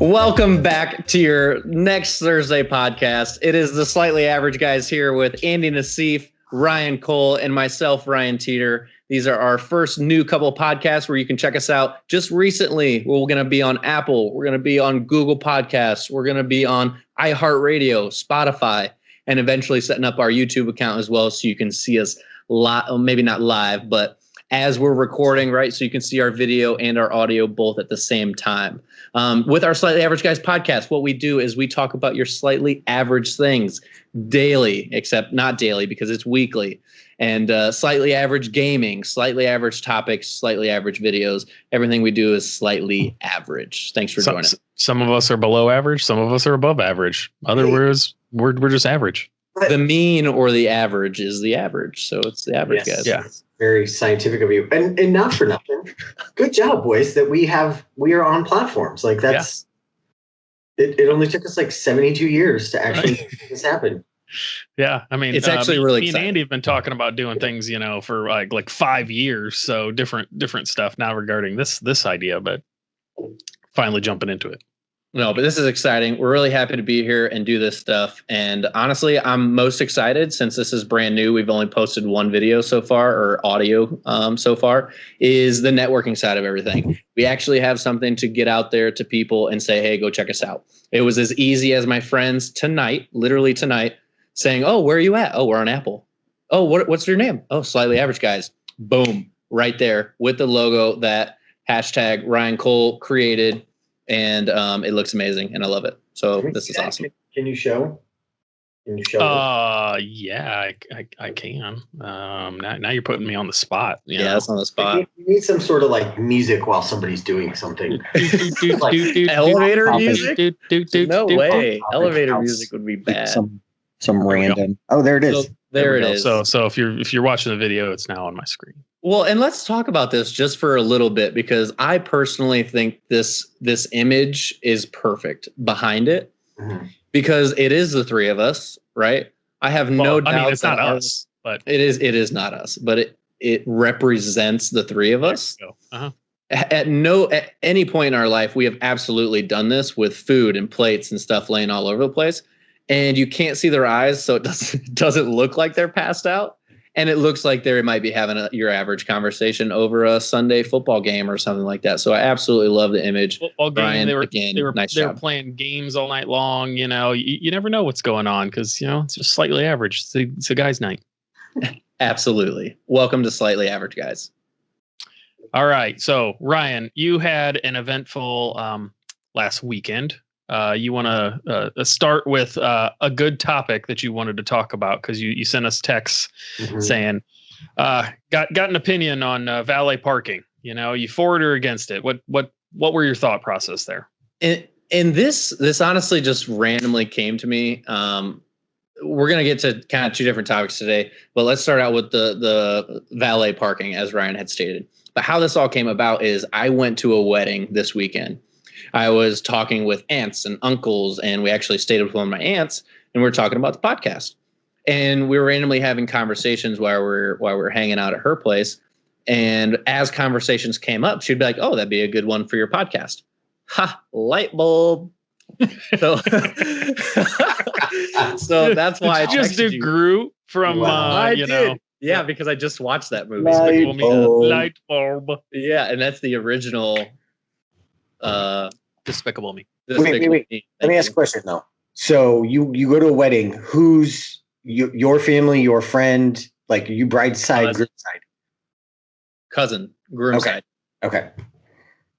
Welcome back to your next Thursday podcast. It is the Slightly Average Guys here with Andy Nassif, Ryan Cole, and myself, Ryan Teeter. These are our first new couple podcasts where you can check us out. Just recently, we're going to be on Apple. We're going to be on Google Podcasts. We're going to be on iHeartRadio, Spotify, and eventually setting up our YouTube account as well so you can see us live, maybe not live, but as we're recording, right? So you can see our video and our audio both at the same time. With our Slightly Average Guys podcast, what we do is we talk about your slightly average things daily, except not daily because it's weekly, and slightly average gaming, slightly average topics, slightly average videos. Everything we do is slightly average. Thanks for joining. Some of us are below average. Some of us are above average. Other words, we're just average. The mean or the average is the average. So it's the average, guys. Yeah. Very scientific of you, and not for nothing. Good job, boys. That we are on platforms like that's. Yeah. It only took us like 72 years to actually make this happen. Yeah, I mean, it's actually really. Me and Andy have been talking about doing things, for like 5 years. So different stuff now regarding this idea, but finally jumping into it. No, but this is exciting. We're really happy to be here and do this stuff. And honestly, I'm most excited since this is brand new. We've only posted one video so far, or audio so far, is the networking side of everything. We actually have something to get out there to people and say, hey, go check us out. It was as easy as my friends tonight, literally tonight, saying, oh, where are you at? Oh, we're on Apple. Oh, what's your name? Oh, Slightly Average Guys. Boom, right there with the logo that hashtag Ryan Cole created. And it looks amazing, and I love it. So this is awesome. Can you show? Yeah, I can. Now you're putting me on the spot. Yeah, that's on the spot. You need some sort of like music while somebody's doing something. Elevator music? No way. Elevator music would be bad. Some random. Oh, there it is. So, there it is. So if you're watching the video, it's now on my screen. Well, and let's talk about this just for a little bit, because I personally think this image is perfect behind it, because it is the three of us, right? I have no doubt. I mean, it's not us, but it is not us, but it represents the three of us. Uh-huh. At any point in our life, we have absolutely done this with food and plates and stuff laying all over the place, and you can't see their eyes, so it doesn't look like they're passed out. And it looks like they might be having your average conversation over a Sunday football game or something like that. So I absolutely love the image. Football game. Brian, they were nice they job. were playing games all night long. You never know what's going on because it's just slightly average. It's a guy's night. Absolutely. Welcome to Slightly Average Guys. All right. So Ryan, you had an eventful last weekend. You want to start with a good topic that you wanted to talk about because you sent us texts saying got an opinion on valet parking. You for it or against it. What were your thought process there? And this honestly just randomly came to me. We're gonna get to kind of two different topics today, but let's start out with the valet parking, as Ryan had stated. But how this all came about is I went to a wedding this weekend. I was talking with aunts and uncles, and we actually stayed with one of my aunts, and we were talking about the podcast. And we were randomly having conversations while we're hanging out at her place. And as conversations came up, she'd be like, "Oh, that'd be a good one for your podcast." Ha! Light bulb. So, so that's why did you just do Groot from I did. Yeah, because I just watched that movie. Light bulb. Yeah, and that's the original. Despicable Me. Wait. Let me ask a question though. So you go to a wedding. Who's your family, your friend, like you bride's side, groom side? Cousin, groom side. Okay.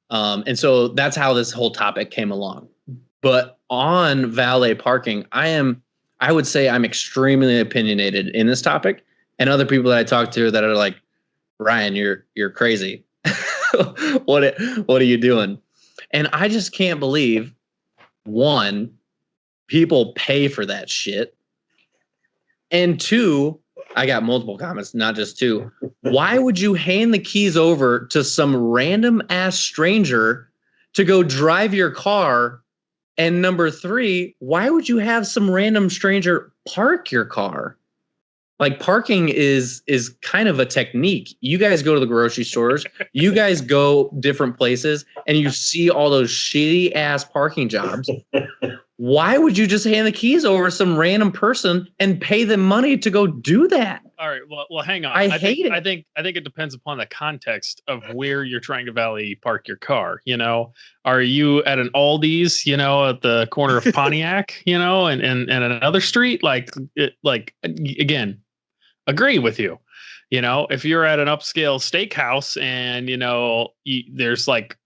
And so that's how this whole topic came along. But on valet parking, I would say I'm extremely opinionated in this topic, and other people that I talk to that are like, Ryan, you're crazy. What are you doing? And I just can't believe, one, people pay for that shit. And two, I got multiple comments, not just two. Why would you hand the keys over to some random ass stranger to go drive your car? And number three, why would you have some random stranger park your car? Like parking is kind of a technique. You guys go to the grocery stores, you guys go different places, and you see all those shitty ass parking jobs. Why would you just hand the keys over to some random person and pay them money to go do that? All right. Well, hang on. I hate it. I think it depends upon the context of where you're trying to valet park your car. You know, are you at an Aldi's, you know, at the corner of Pontiac, you know, and another street? Like again, agree with you. You know, if you're at an upscale steakhouse and, you know, there's like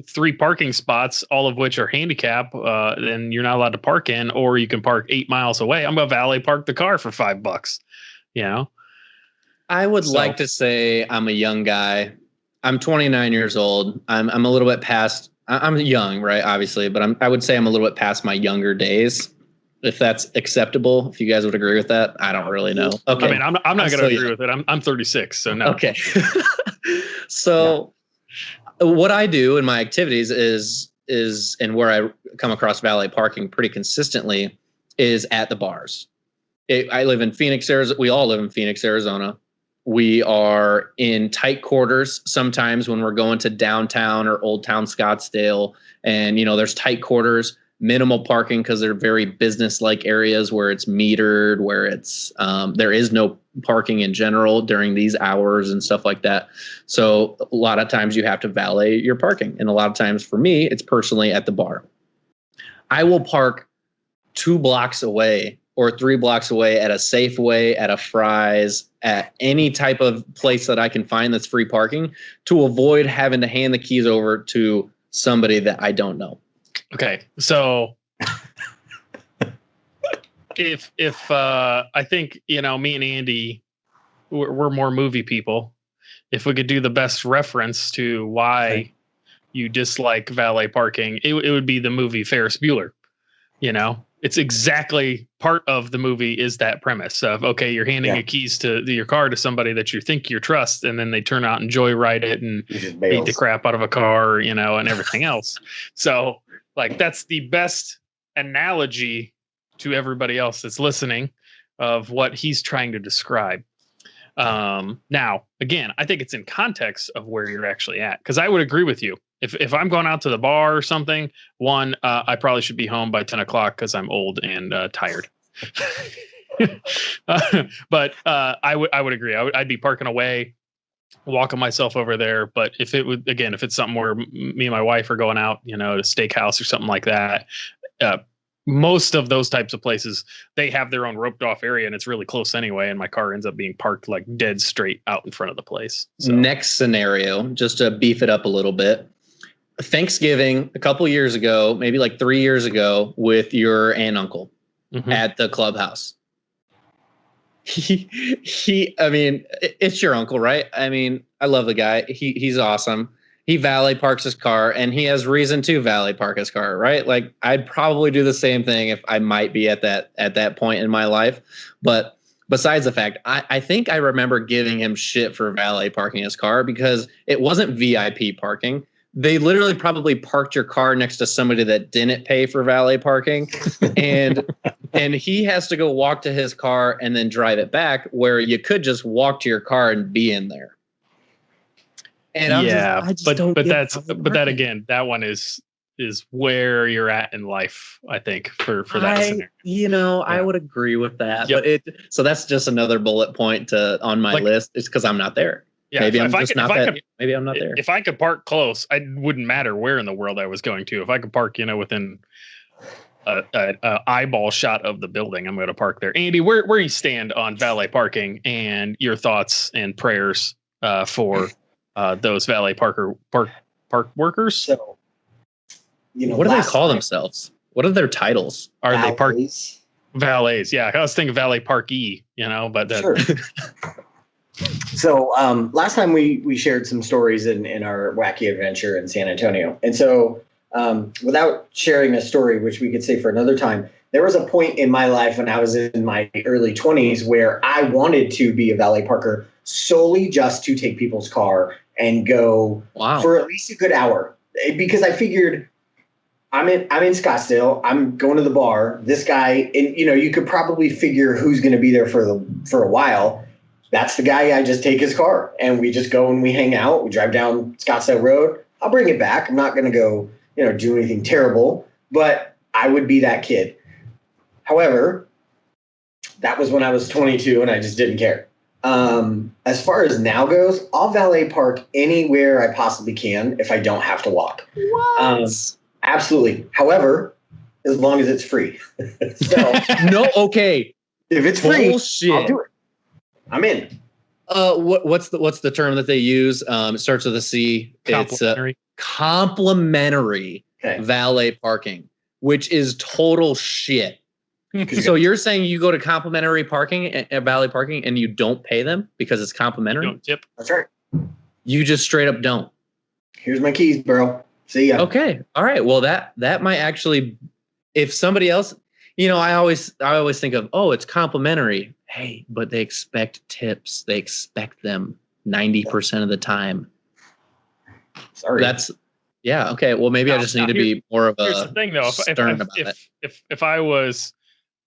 3 parking spots, all of which are handicap, then you're not allowed to park in, or you can park 8 miles away. I'm going to valet park the car for $5, you know? I would like to say I'm a young guy. I'm 29 years old. I'm a little bit past, I'm young, right? Obviously, but I would say I'm a little bit past my younger days. If that's acceptable, if you guys would agree with that, I don't really know. Okay. I mean, I'm not going to agree with it. I'm 36, so no. Okay. So what I do in my activities is, and where I come across valet parking pretty consistently is at the bars. I live in Phoenix, Arizona. We all live in Phoenix, Arizona. We are in tight quarters sometimes when we're going to downtown or Old Town Scottsdale, and, you know, there's tight quarters, minimal parking because they're very business-like areas where it's metered, where it's there is no parking in general during these hours and stuff like that. So a lot of times you have to valet your parking. And a lot of times for me, it's personally at the bar. I will park 2 blocks away or 3 blocks away at a Safeway, at a Fry's, at any type of place that I can find that's free parking to avoid having to hand the keys over to somebody that I don't know. Okay. So if I think, you know, me and Andy, we're more movie people. If we could do the best reference to why you dislike valet parking, it would be the movie Ferris Bueller. You know, it's exactly part of the movie is that premise of, okay, you're handing your keys to your car to somebody that you think you trust, and then they turn out and joyride it and beat the crap out of a car, you know, and everything else. So like, that's the best analogy to everybody else that's listening of what he's trying to describe. Now, again, I think it's in context of where you're actually at, because I would agree with you. If I'm going out to the bar or something, I probably should be home by 10 o'clock because I'm old and tired. But I would agree. I'd be parking away, walking myself over there. But if it's something where me and my wife are going out, you know, to steakhouse or something like that, most of those types of places, they have their own roped off area and it's really close anyway. And my car ends up being parked like dead straight out in front of the place. So. Next scenario, just to beef it up a little bit. Thanksgiving a couple years ago, maybe like 3 years ago, with your aunt and uncle at the clubhouse. I mean, it's your uncle, right? I mean, I love the guy. He's awesome. He valet parks his car, and he has reason to valet park his car, right? Like, I'd probably do the same thing if I might be at that point in my life. But besides the fact, I think I remember giving him shit for valet parking his car because it wasn't VIP parking. They literally probably parked your car next to somebody that didn't pay for valet parking, and he has to go walk to his car and then drive it back, where you could just walk to your car and be in there. And that again, that one is where you're at in life, I think, for that scenario. You know, I would agree with that. Yep. But so that's just another bullet point on my list. It's because I'm not there. Yeah, maybe I'm not there. If I could park close, it wouldn't matter where in the world I was going to. If I could park, you know, within a eyeball shot of the building, I'm going to park there. Andy, where you stand on valet parking and your thoughts and prayers for those valet park workers? So, you know, what do they call themselves? What are their titles? Are they park valets? Yeah, I was thinking valet parkee, you know, but sure. So last time we shared some stories in our wacky adventure in San Antonio. And so without sharing a story, which we could say for another time, there was a point in my life when I was in my early 20s where I wanted to be a valet parker solely just to take people's car and go for at least a good hour. Because I figured I'm in Scottsdale. I'm going to the bar. This guy, and you could probably figure who's going to be there for a while. That's the guy. I just take his car and we just go and we hang out. We drive down Scottsdale Road. I'll bring it back. I'm not going to go, do anything terrible, but I would be that kid. However, that was when I was 22 and I just didn't care. As far as now goes, I'll valet park anywhere I possibly can if I don't have to walk. What? Absolutely. However, as long as it's free. So no, okay. If it's Bullshit. free, I'll do it. I'm in. What's the term that they use? It starts with a C. Complimentary. It's complimentary valet parking, which is total shit. So you're saying you go to complimentary parking, valet parking, and you don't pay them because it's complimentary? You don't tip. That's right. You just straight up don't. Here's my keys, bro. See ya. Okay. All right. Well, that might actually, if somebody else, I always think of, oh, it's complimentary. Hey, but they expect tips. They expect them 90% of the time. Sorry. Yeah. Okay. Well, maybe I just need to be more of a here's the thing, though. If I was,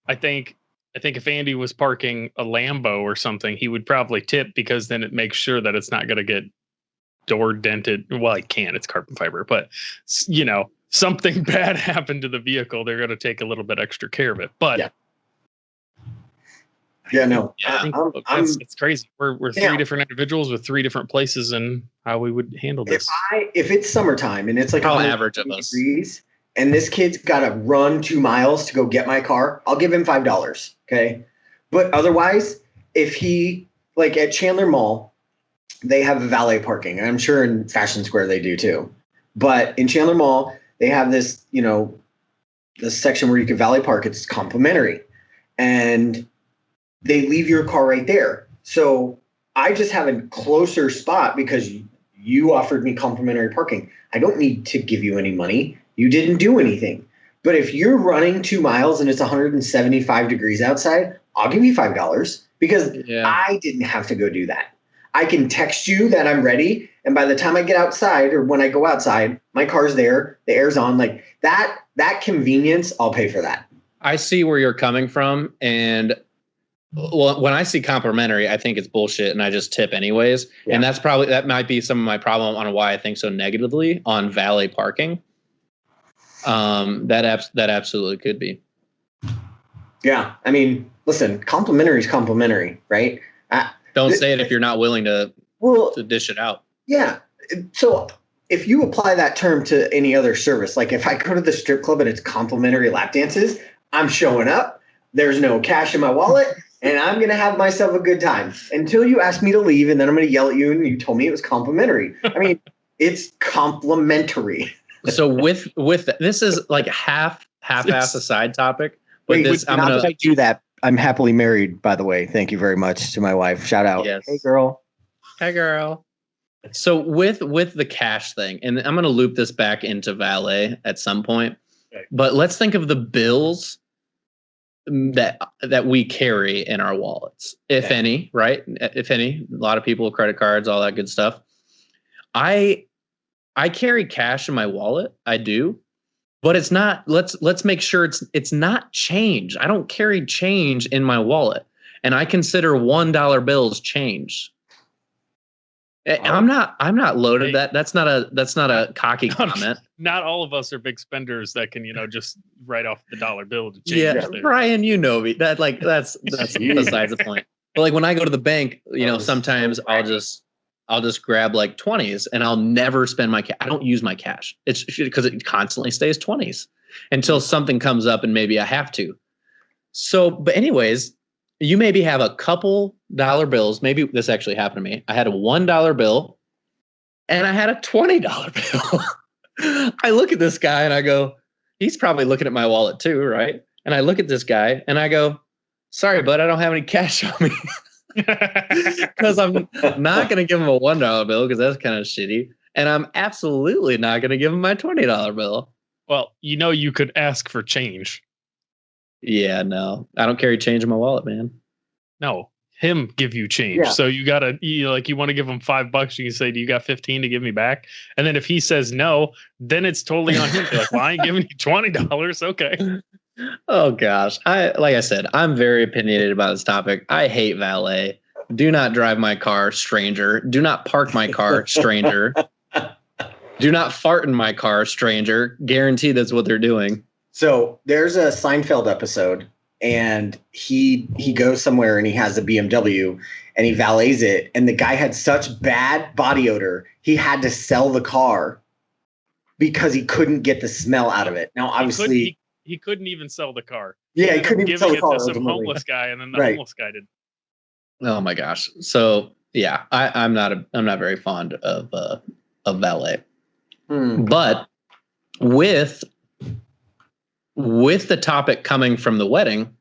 I think if Andy was parking a Lambo or something, he would probably tip because then it makes sure that it's not going to get door dented. Well, it can't. It's carbon fiber, but something bad happened to the vehicle, they're going to take a little bit extra care of it. But it's crazy. We're three different individuals with three different places and how we would handle this. If it's summertime and it's like how average of us degrees, and this kid's got to run 2 miles to go get my car, I'll give him $5. Okay. But otherwise, if he, like at Chandler Mall, they have a valet parking. I'm sure in Fashion Square they do too. But in Chandler Mall, they have this, this section where you can valet park. It's complimentary. And they leave your car right there. So I just have a closer spot because you offered me complimentary parking. I don't need to give you any money. You didn't do anything. But if you're running 2 miles and it's 175 degrees outside, I'll give you $5 because I didn't have to go do that. I can text you that I'm ready. And by the time I get outside or when I go outside, my car's there, the air's on. Like that convenience, I'll pay for that. I see where you're coming from. And when I see complimentary, I think it's bullshit and I just tip anyways. Yeah. And that might be some of my problem on why I think so negatively on valet parking. That absolutely could be. Yeah. I mean, listen, complimentary is complimentary, right? Don't say it if you're not willing to dish it out. Yeah. So if you apply that term to any other service, like if I go to the strip club and it's complimentary lap dances, I'm showing up. There's no cash in my wallet, and I'm going to have myself a good time until you ask me to leave, and then I'm going to yell at you, and you told me it was complimentary. I mean, it's complimentary. So with this is like half-ass a side topic, but I do that. I'm happily married, by the way. Thank you very much to my wife. Shout out. Yes. Hey, girl. Hey, girl. So with the cash thing, and I'm going to loop this back into valet at some point, but let's think of the bills that we carry in our wallets, if any, right? If any, a lot of people with credit cards, all that good stuff. I carry cash in my wallet. I do. But it's not, let's make sure it's not change. I don't carry change in my wallet. And I consider $1 bills change. I'm not loaded. That's not a cocky comment. Not all of us are big spenders that can, just write off the dollar bill to change. Yeah, Brian, you know me. That's besides the point. But like when I go to the bank, sometimes I'll just grab like 20s and I'll never spend my cash. I don't use my cash. It's because it constantly stays 20s until something comes up and maybe I have to. So, but anyways, you maybe have a couple dollar bills. Maybe this actually happened to me. I had a $1 bill and I had a $20 bill. I look at this guy and I go, he's probably looking at my wallet too, right? And I look at this guy and I go, sorry, bud, I don't have any cash on me. Because I'm not going to give him a $1 bill because that's kind of shitty. And I'm absolutely not going to give him my $20 bill. Well, you could ask for change. Yeah, no. I don't carry change in my wallet, man. No. him give you change. Yeah. So you gotta, you want to give him $5. You can say, do you got 15 to give me back? And then if he says no, then it's totally on him. You're like, well, I ain't giving you $20. Okay. Oh gosh. Like I said, I'm very opinionated about this topic. I hate valet. Do not drive my car, stranger. Do not park my car, stranger. Do not fart in my car, stranger. Guarantee that's what they're doing. So there's a Seinfeld episode, and he goes somewhere and he has a BMW and he valets it, and the guy had such bad body odor he had to sell the car because he couldn't get the smell out of it. Now, obviously, he couldn't even sell the car. Yeah, he couldn't even sell the car. To some homeless guy, and then the homeless guy did. Oh my gosh. So yeah, I'm not very fond of valet. But with the topic coming from the wedding,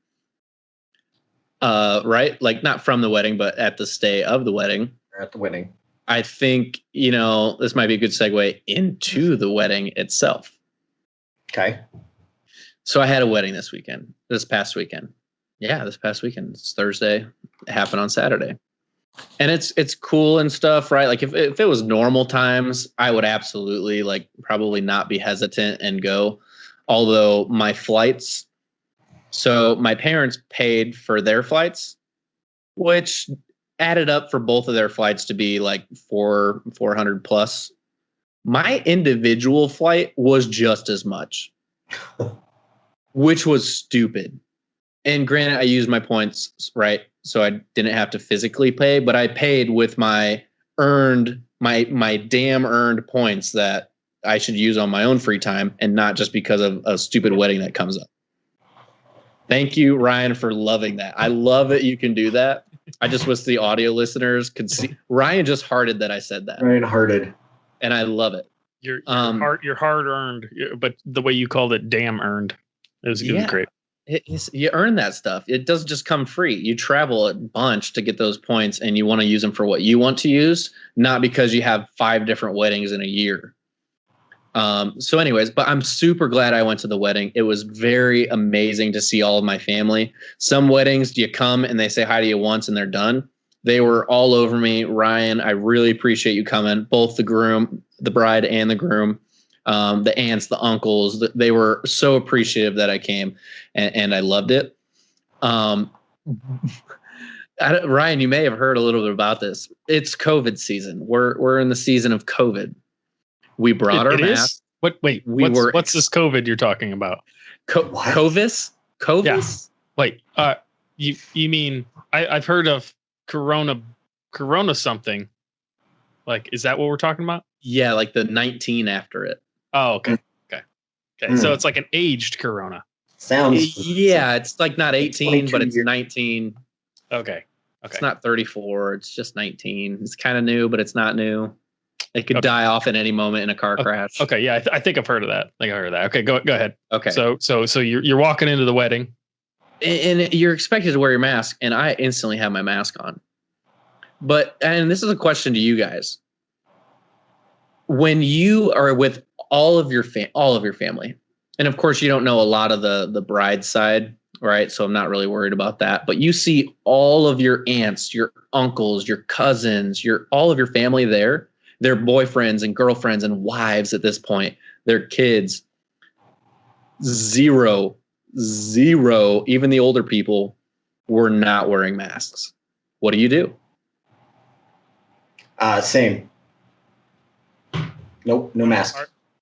right? Like not from the wedding, but at the stay of the wedding. At the wedding. I think, this might be a good segue into the wedding itself. Okay. So I had a wedding this past weekend. Yeah, this past weekend. It's Thursday. It happened on Saturday. And it's cool and stuff, right? Like if it was normal times, I would absolutely probably not be hesitant and go. Although my flights, so my parents paid for their flights, which added up for both of their flights to be like 400 plus. My individual flight was just as much, which was stupid. And granted, I used my points, right? So I didn't have to physically pay, but I paid with my damn earned points that I should use on my own free time and not just because of a stupid wedding that comes up. Thank you, Ryan, for loving that. I love that you can do that. I just wish the audio listeners could see. Ryan just hearted that I said that. Ryan hearted. And I love it. Your hard earned, but the way you called it, damn earned. It was great. You earn that stuff. It doesn't just come free. You travel a bunch to get those points, and you want to use them for what you want to use, not because you have 5 different weddings in a year. So anyways, but I'm super glad I went to the wedding. It was very amazing to see all of my family. Some weddings, you come and they say hi to you once and they're done. They were all over me. Ryan, I really appreciate you coming. Both the groom, the bride, and the groom. The aunts, the uncles, they were so appreciative that I came, and I loved it. Ryan, you may have heard a little bit about this. It's COVID season. We're in the season of COVID. We brought our masks. What's this COVID you're talking about? COVID? Yeah. Wait, you mean I've heard of Corona something. Like, is that what we're talking about? Yeah, like the 19 after it. Oh, okay. So it's like an aged Corona. Sounds. Yeah, it's like not 18, but it's 19. Okay. It's not 34. It's just 19. It's kind of new, but it's not new. It could die off at any moment in a car crash. Okay, yeah, I think I've heard of that. Okay, go ahead. Okay. So you're walking into the wedding, and you're expected to wear your mask, and I instantly have my mask on. And this is a question to you guys. When you are with all of your family, and of course you don't know a lot of the bride's side, right? So I'm not really worried about that. But you see all of your aunts, your uncles, your cousins, all of your family there, their boyfriends and girlfriends and wives at this point, their kids. Zero, even the older people were not wearing masks. What do you do? Same. Nope, no mask.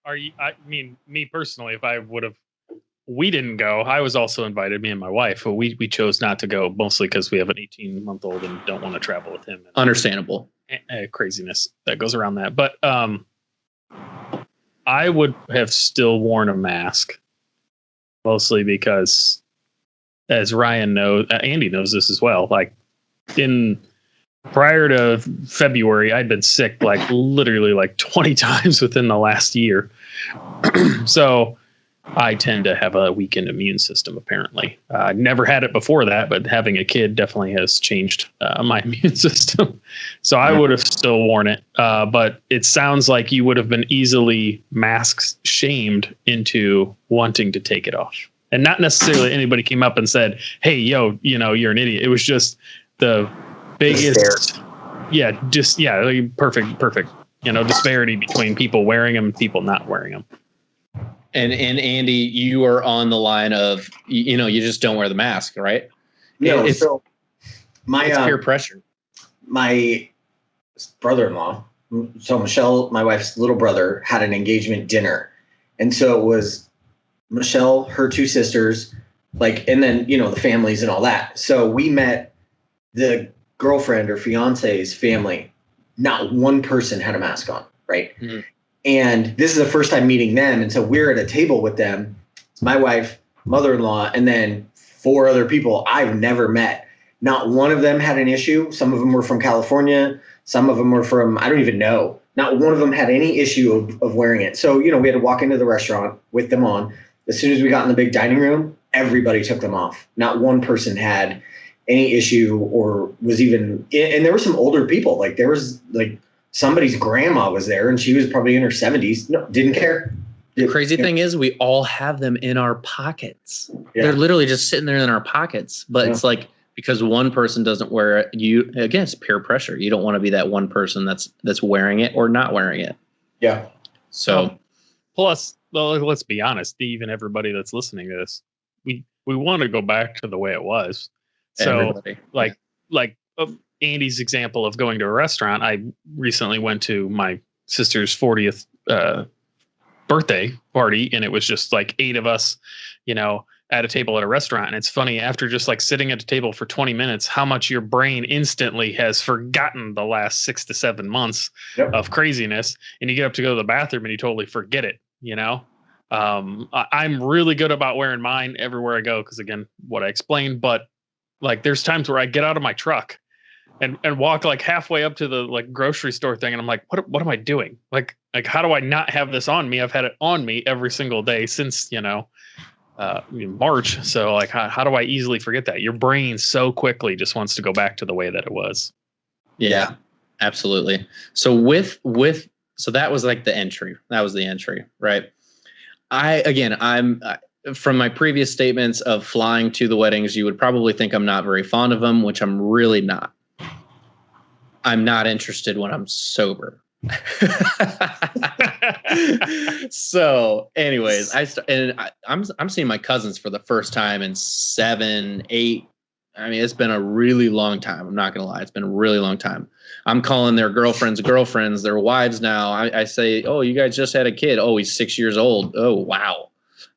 Are you? I mean, me personally, if I would have, we didn't go. I was also invited, me and my wife, but we chose not to go, mostly because we have an 18-month-old and don't want to travel with him. Understandable. Craziness that goes around that. But I would have still worn a mask, mostly because, as Ryan knows, Andy knows this as well. Like prior to February, I'd been sick literally 20 times within the last year. So I tend to have a weakened immune system, apparently. I never had it before that, but having a kid definitely has changed my immune system. So I would have still worn it. But it sounds like you would have been easily mask shamed into wanting to take it off. And not necessarily anybody came up and said, hey, yo, you're an idiot. It was just the biggest, like, perfect. Disparity between people wearing them and people not wearing them. And Andy, you are on the line of, you just don't wear the mask, right? No, it's peer pressure. My brother-in-law, so Michelle, my wife's little brother, had an engagement dinner. And so it was Michelle, her two sisters, and then, the families and all that. So we met the girlfriend or fiance's family. Not one person had a mask on, right? Mm-hmm. And this is the first time meeting them. And so we're at a table with them. It's my wife, mother-in-law, and then 4 other people I've never met. Not one of them had an issue. Some of them were from California. Some of them were from, I don't even know. Not one of them had any issue of wearing it. So, we had to walk into the restaurant with them on. As soon as we got in the big dining room, everybody took them off. Not one person had any issue or was even, and there were some older people. There was somebody's grandma was there and she was probably in her 70s. No, didn't care. The crazy thing is we all have them in our pockets. Yeah. They're literally just sitting there in our pockets. But it's because one person doesn't wear it, it's peer pressure. You don't want to be that one person that's wearing it or not wearing it. Yeah. So plus, let's be honest, even everybody that's listening to this, we want to go back to the way it was. So Andy's example of going to a restaurant, I recently went to my sister's 40th birthday party, and it was just 8 of us, at a table at a restaurant. And it's funny, after just sitting at a table for 20 minutes, how much your brain instantly has forgotten the last 6 to 7 months of craziness. And you get up to go to the bathroom and you totally forget it, I'm really good about wearing mine everywhere I go, because again, what I explained, but there's times where I get out of my truck and walk halfway up to the grocery store thing, and I'm like, what am I doing? How do I not have this on me? I've had it on me every single day since March. So how do I easily forget that? Your brain so quickly just wants to go back to the way that it was. Yeah, absolutely. So so that was the entry. That was the entry, right? I'm from my previous statements of flying to the weddings, you would probably think I'm not very fond of them, which I'm really not. I'm not interested when I'm sober. So anyways, I'm seeing my cousins for the first time in 7, 8. I mean, it's been a really long time. I'm not going to lie. It's been a really long time. I'm calling their girlfriends, their wives now. I say, oh, you guys just had a kid. Oh, he's 6 years old. Oh, wow.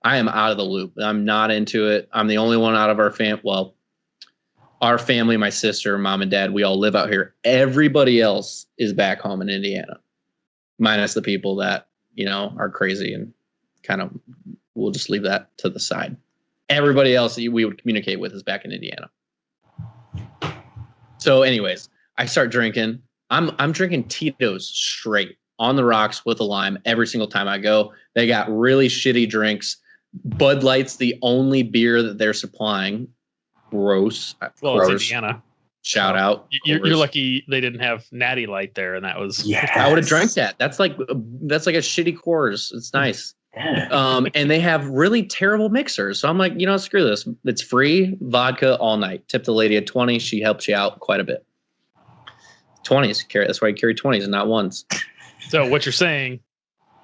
I am out of the loop. I'm not into it. I'm the only one out of our family. Well, our family, my sister, mom and dad, we all live out here. Everybody else is back home in Indiana, minus the people that, are crazy and kind of, we'll just leave that to the side. Everybody else that we would communicate with is back in Indiana. So anyways, I start drinking. I'm drinking Tito's straight on the rocks with a lime every single time I go. They got really shitty drinks. Bud Light's the only beer that they're supplying. Gross. Well, gross. It's Indiana. Shout out. You're lucky they didn't have Natty Light there, and that was. Yeah, I would have drank that. That's like a shitty Coors. It's nice. Yeah. And they have really terrible mixers. So I'm like, screw this. It's free vodka all night. Tip the lady at 20. She helps you out quite a bit. 20s carry. That's why I carry 20s and not ones. So what you're saying,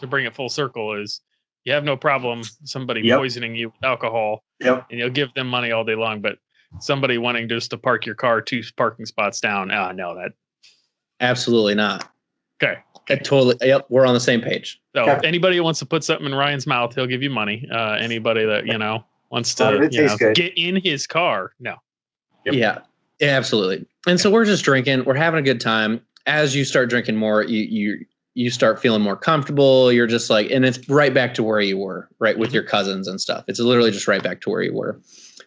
to bring it full circle, is you have no problem somebody poisoning you with alcohol, and you'll give them money all day long, but somebody wanting just to park your car 2 parking spots down, no, that absolutely not. Okay. Totally. Yep, we're on the same page. So anybody who wants to put something in Ryan's mouth, he'll give you money. Anybody that wants to get in his car, no. Yep. Yeah, absolutely. And so we're just drinking. We're having a good time. As you start drinking more, you start feeling more comfortable. You're just and it's right back to where you were, right, with your cousins and stuff. It's literally just right back to where you were,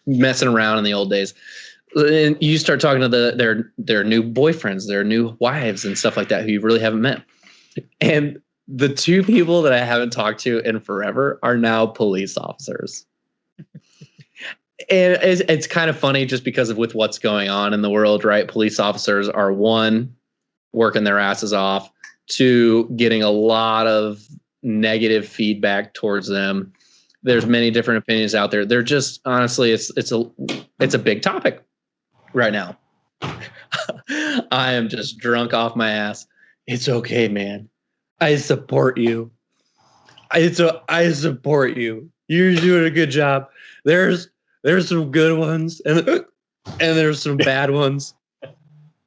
messing around in the old days. And you start talking to their new boyfriends, their new wives and stuff like that, who you really haven't met. And the 2 people that I haven't talked to in forever are now police officers. And it's kind of funny just because of with what's going on in the world, right? Police officers are 1, working their asses off, 2, getting a lot of negative feedback towards them. There's many different opinions out there. They're just, honestly, it's a big topic right now. I am just drunk off my ass. It's okay, man. I support you. I support you. You're doing a good job. There's some good ones and there's some bad ones,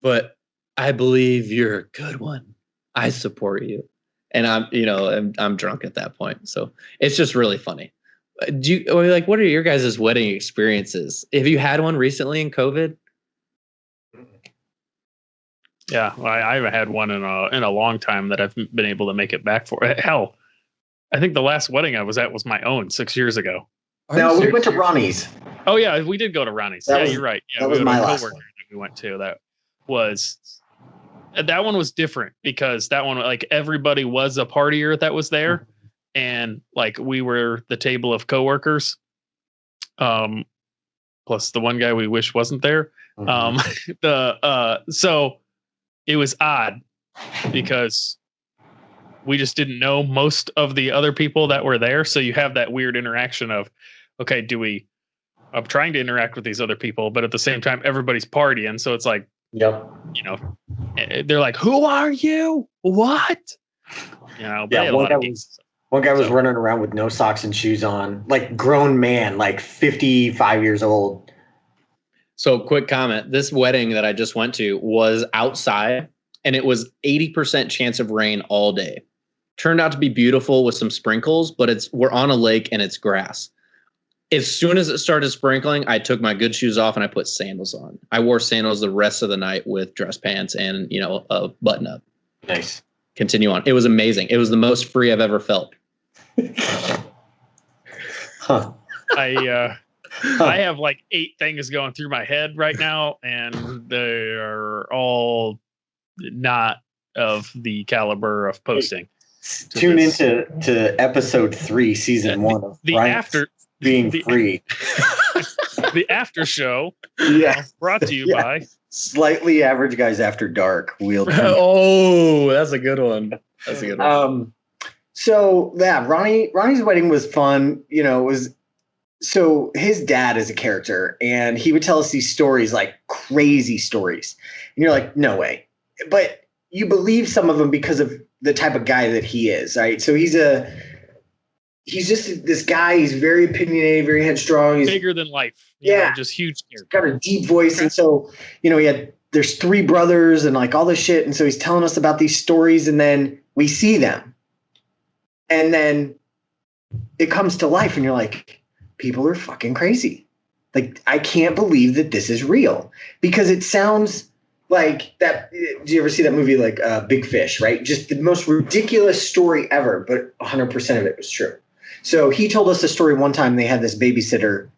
but I believe you're a good one. I support you. And I'm drunk at that point. So it's just really funny. What are your guys' wedding experiences? Have you had one recently in COVID? Yeah, I haven't had one in a long time that I've been able to make it back for. Hell, I think the last wedding I was at was my own 6 years ago. No, we went to Ronnie's. Oh yeah, we did go to Ronnie's. You're right. Yeah, that was my last one. That we went to. That one was different because that one, like, everybody was a partier that was there, and like we were the table of coworkers, plus the one guy we wish wasn't there. So it was odd because we just didn't know most of the other people that were there. So you have that weird interaction of, okay, I'm trying to interact with these other people, but at the same time, everybody's partying. So it's like, yep. They're like, who are you? What? Yeah, one guy was running around with no socks and shoes on, like grown man, like 55 years old. So quick comment. This wedding that I just went to was outside and it was 80% chance of rain all day. Turned out to be beautiful with some sprinkles, but we're on a lake and it's grass. As soon as it started sprinkling, I took my good shoes off and I put sandals on. I wore sandals the rest of the night with dress pants and, a button up. Nice. Continue on. It was amazing. It was the most free I've ever felt. Huh. I have like 8 things going through my head right now, and they are all not of the caliber of posting. Tune into episode 3, season 1 of the Ryan after being free. The after show. Brought to you by Slightly Average Guys After Dark. Oh, that's a good one. That's a good one. So yeah, Ronnie's wedding was fun. So his dad is a character, and he would tell us these stories, like crazy stories, and you're like, no way, but you believe some of them because of the type of guy that he is, right? So he's just this guy. He's very opinionated, very headstrong. He's bigger than life. Just huge. He's got a deep voice, and so there's 3 brothers and like all this shit, and so he's telling us about these stories, and then we see them, and then it comes to life, and you're like, people are fucking crazy. Like, I can't believe that this is real, because it sounds like that. Do you ever see that movie, like Big Fish, right? Just the most ridiculous story ever, but 100% of it was true. So he told us a story one time. They had this babysitter.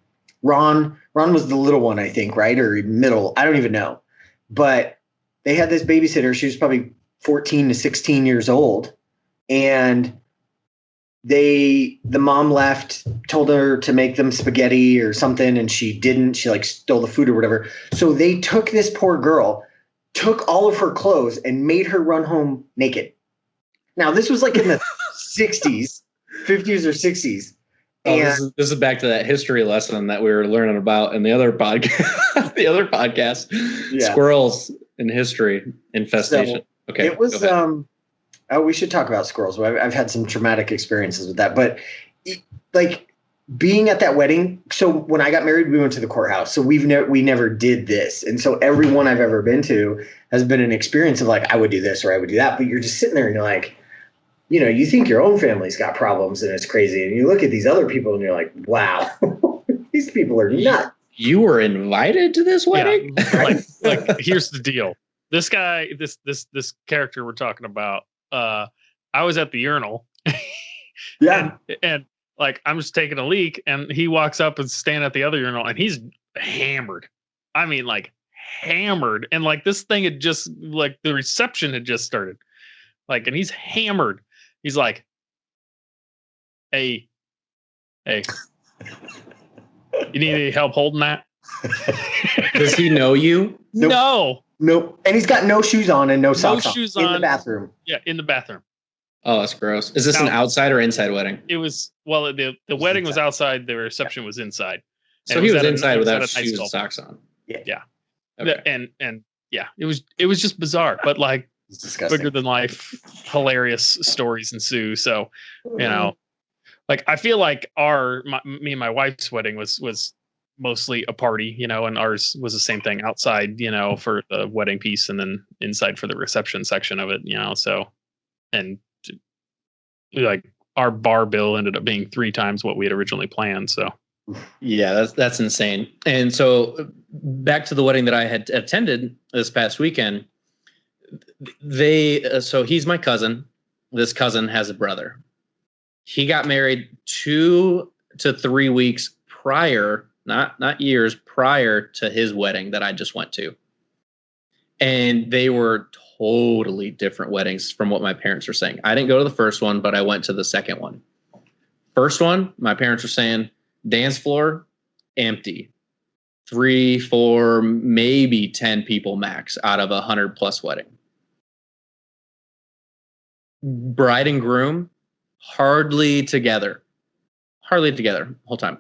Ron was the little one, I think, right? Or middle. I don't even know. But they had this babysitter. She was probably 14 to 16 years old. And the mom left, told her to make them spaghetti or something, and she didn't. She like stole the food or whatever. So they took this poor girl, took all of her clothes, and made her run home naked. Now, this was like in the 60s, 50s or 60s. This is back to that history lesson that we were learning about in the other podcast. Yeah. Squirrels in history infestation. So it was we should talk about squirrels. I've had some traumatic experiences with that, but like being at that wedding. So when I got married, we went to the courthouse. So we never did this, and so everyone I've ever been to has been an experience of like, I would do this or I would do that. But you're just sitting there and you're like, you think your own family's got problems and it's crazy, and you look at these other people and you're like, wow, these people are nuts. You were invited to this wedding? Yeah, like here's the deal. This guy, this character we're talking about, I was at the urinal. Yeah. And like, I'm just taking a leak, and he walks up and standing at the other urinal, and he's hammered. I mean, like hammered. And like this thing had just, like, the reception had just started. Like, and he's hammered. He's like, hey, you need any help holding that? Does he know you? Nope. Nope. And he's got no shoes on and no socks on. In the bathroom. Yeah, in the bathroom. Oh, that's gross. Is this an outside or inside wedding? It was, the wedding was outside. The reception was inside. So he was inside without shoes and socks on. Yeah. Okay. And yeah, it was just bizarre, but like It's disgusting. bigger than life, hilarious stories ensue. So, like I feel like me and my wife's wedding was mostly a party, and ours was the same thing outside, for the wedding piece and then inside for the reception section of it, so, and like our bar bill ended up being 3 times what we had originally planned. So yeah, that's insane. And so back to the wedding that I had attended this past weekend, so he's my cousin. This cousin has a brother. He got married 2 to 3 weeks prior, not years prior to his wedding that I just went to. And they were totally different weddings from what my parents were saying. I didn't go to the first one, but I went to the second one. First one, my parents were saying dance floor empty. 3, 4, maybe 10 people max out of 100+ wedding. Bride and groom hardly together whole time.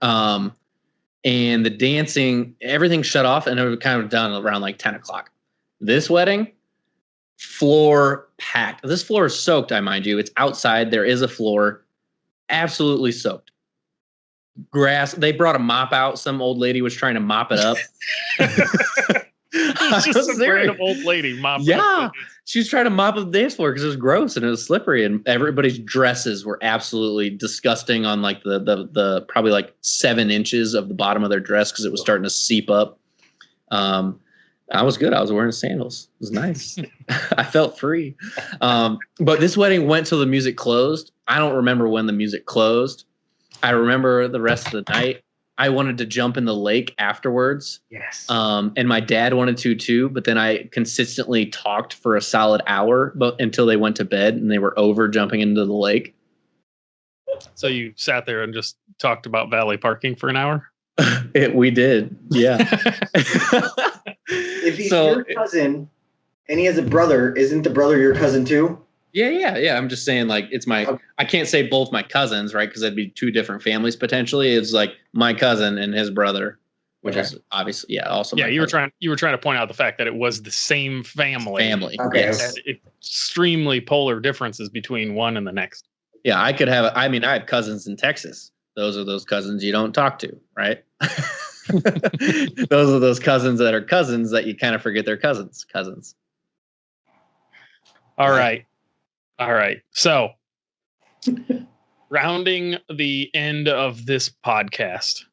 And the dancing, everything shut off, and it was kind of done around like 10 o'clock. This wedding, floor packed. This floor is soaked, I mind you. It's outside. There is a floor, absolutely soaked. Grass. They brought a mop out. Some old lady was trying to mop it up. it's just some random old lady mopping. Yeah, she was trying to mop up the dance floor because it was gross and it was slippery, and everybody's dresses were absolutely disgusting on like the probably like 7 inches of the bottom of their dress because it was starting to seep up. I was good. I was wearing sandals. It was nice. I felt free. But this wedding went till the music closed. I don't remember when the music closed. I remember the rest of the night. I wanted to jump in the lake afterwards. Yes. And my dad wanted to too, but then I consistently talked for a solid hour until they went to bed and they were over jumping into the lake. So you sat there and just talked about valet parking for an hour? We did. Yeah. If he's your cousin and he has a brother, isn't the brother your cousin too? Yeah. I'm just saying, like, it's my. Okay. I can't say both my cousins, right? Because that'd be 2 different families potentially. It's like my cousin and his brother, which is obviously, also. Yeah, you were trying to point out the fact that it was the same family. Okay. Yes. Extremely polar differences between one and the next. Yeah, I could have. I have cousins in Texas. Those are those cousins you don't talk to, right? Those are those cousins that are cousins that you kind of forget they're cousins. All right. So, rounding the end of this podcast,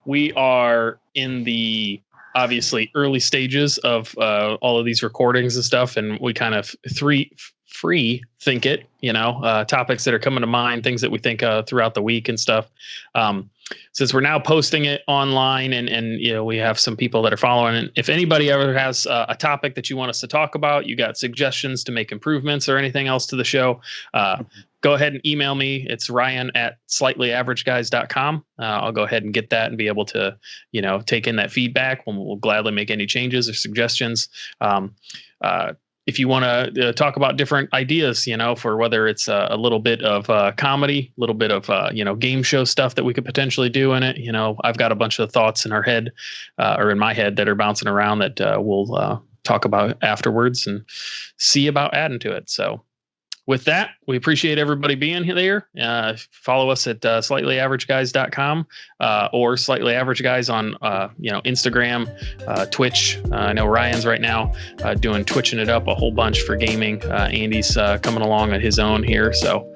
we are in the obviously early stages of all of these recordings and stuff, and we kind of free think it, topics that are coming to mind, things that we think throughout the week and stuff. Since we're now posting it online and we have some people that are following, and if anybody ever has a topic that you want us to talk about, you got suggestions to make improvements or anything else to the show, go ahead and email me. It's ryan@slightlyaverageguys.com. I'll go ahead and get that and be able to, take in that feedback. We'll gladly make any changes or suggestions. If you want to talk about different ideas, for whether it's a little bit of comedy, a little bit of, game show stuff that we could potentially do in it. I've got a bunch of thoughts in our head or in my head that are bouncing around that we'll talk about afterwards and see about adding to it. So with that, we appreciate everybody being here. Follow us at slightlyaverageguys.com or Slightly Average Guys on Instagram, Twitch. I know Ryan's right now twitching it up a whole bunch for gaming. Andy's coming along at his own here. So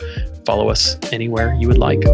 follow us anywhere you would like.